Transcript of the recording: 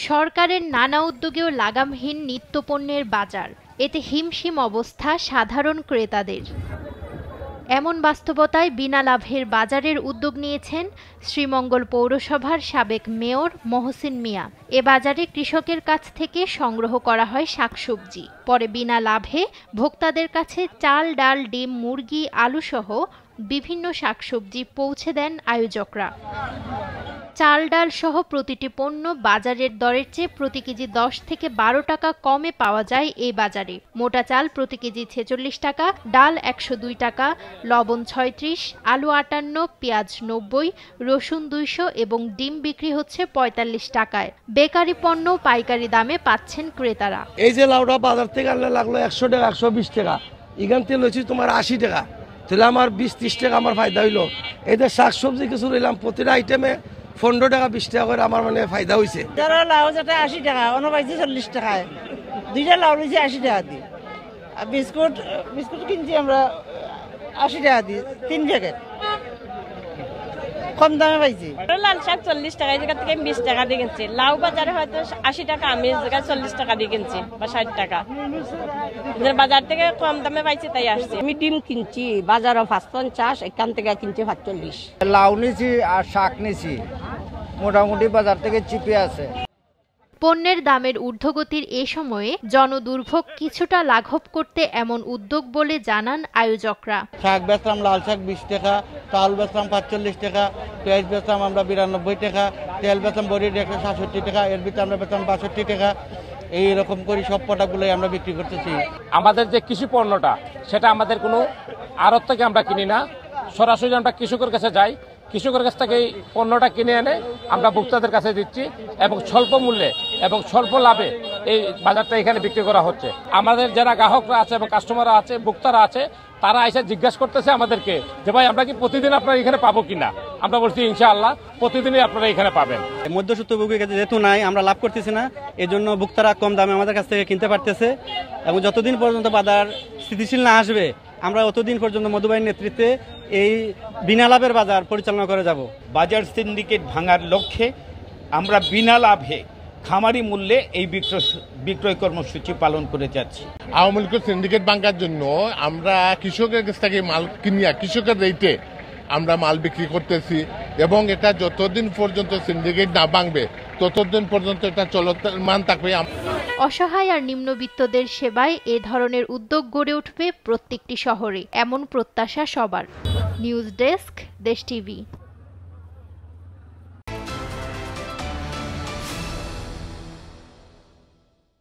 সরকারের নানা উদ্যোগেও লাগামহীন নিত্যপণ্যের বাজার, এতে হিমশিম অবস্থা সাধারণ ক্রেতাদের। এমন বাস্তবতায় বিনা লাভের বাজারের উদ্যোগ নিয়েছেন শ্রীমঙ্গল পৌরসভার সাবেক মেয়র মহসিন মিয়া। এ বাজারে কৃষকের কাছ থেকে সংগ্রহ করা হয় শাকসবজি, পরে বিনা লাভে ভোক্তাদের কাছে চাল, ডাল, ডিম, মুরগি, আলুসহ বিভিন্ন শাকসবজি পৌঁছে দেন আয়োজকরা। চাল, ডাল সহ প্রতিটি পণ্য বাজারের দরের চেয়ে প্রতি কেজি 10 থেকে 12 টাকা কমে পাওয়া যায় এই বাজারে। মোটা চাল প্রতি কেজি 46 টাকা, ডাল 102 টাকা, লবণ 36, আলু 58, পেঁয়াজ 90, রসুন 200 এবং ডিম বিক্রি হচ্ছে 45 টাকায়। বেকারি পণ্য পাইকারি দামে পাচ্ছেন ক্রেতারা। এই যে লাউটা বাজার থেকে আনলে লাগলো 100 টাকা, 120 টাকা, এখান থেকে লইছি তোমার 80 টাকা, তাহলে আমার 20-30 টাকা আমার ফায়দা হইলো। এদের শাকসবজি কিছু রইলাম প্রতিটা আইটেমে 15 টাকা 20 টাকা করে আমার মানে ফায়দা হয়েছে। লাউ যেটা 80 টাকা, অন্য পাইছি 40 টাকায়, দুইটা লাউ লইছি 80 টাকা দিয়ে। আর বিস্কুট কিনছি আমরা 80 টাকা দিয়ে 3 প্যাকেট, কম দামে পাইছি। লাল শাক 40 টাকা, এই জায়গা থেকে 20 টাকা দিয়ে কিনছি। লাউ বাজারে হয়তো 80 টাকা, আমি এই জায়গায় 40 টাকা দিয়ে কিনছি বা 60 টাকা। বাজার থেকে কম দামে পাইছি তাই আসছি। আমি ডিম কিনছি বাজারে 550, এখান থেকে কিনছি 45। লাউ নিছি আর শাক নিছি, মোটামুটি বাজার থেকে চিপে আছে। পণ্যের দামের ঊর্ধ্বগতির এ সময়ে জনদুর্ভোগ কিছুটা লাঘব করতে এমন উদ্যোগ বলে জানান আয়োজকরা। শাক বেচলাম লাল শাক 20 টাকা, চাল বেচলাম 45 টাকা, পেঁয়াজ বেচলাম আমরা 92 টাকা, তেল বেচলাম বড়ি 167 টাকা, এর ভিতরে আমরা বেচলাম 62 টাকা। এইরকম করে সব প্রোডাক্টগুলোই আমরা বিক্রি করতেছি। আমাদের যে কৃষি পণ্যটা সেটা আমাদের কোনো আড়ত থেকে আমরা কিনি না, সরাসরি আমরা কৃষকের কাছে যাই, কৃষকের কাছ থেকে এই পণ্যটা কিনে এনে আমরা ভোক্তাদের কাছে দিচ্ছি এবং স্বল্প মূল্যে এবং স্বল্প লাভে এই বাজারটা এখানে বিক্রি করা হচ্ছে। আমাদের যারা গ্রাহকরা আছে এবং কাস্টমাররা আছে, ভোক্তারা আছে, তারা এসে জিজ্ঞাসা করতেছে আমাদেরকে যে ভাই আমরা কি প্রতিদিন আপনারা এখানে পাবো কিনা। আমরা বলছি ইনশাআল্লাহ প্রতিদিনই আপনারা এখানে পাবেন। মধ্যস্বত্বভোগীর কাছে যেহেতু নাই, আমরা লাভ করতেছি না, এই জন্য ভোক্তারা কম দামে আমাদের কাছ থেকে কিনতে পারতেছে এবং যতদিন পর্যন্ত বাজার স্থিতিশীল না আসবে আমরা অতদিন পর্যন্ত মধুবাইয়ের নেতৃত্বে এই বিনা লাভের বাজার পরিচালনা করে যাব। বাজার সিন্ডিকেট ভাঙার লক্ষ্যে আমরা বিনা লাভে খামারি মূল্যে এই বিক্রয় কর্মসূচি পালন করে যাচ্ছি। আওয়ামী লীগের সিন্ডিকেট ভাঙার জন্য আমরা কৃষকের কাছ থেকে মাল কিনিয়া কৃষকের রেটে আমরা মাল বিক্রি করতেছি এবং এটা যতদিন পর্যন্ত সিন্ডিকেট না ভাঙবে ততদিন পর্যন্ত এটা চলমান থাকবে। অসহায় আর নিম্নবিত্তদের সেবায় এ ধরনের উদ্যোগ গড়ে উঠবে প্রত্যেকটি শহরে, এমন প্রত্যাশা সবার। নিউজ ডেস্ক, দেশ টিভি।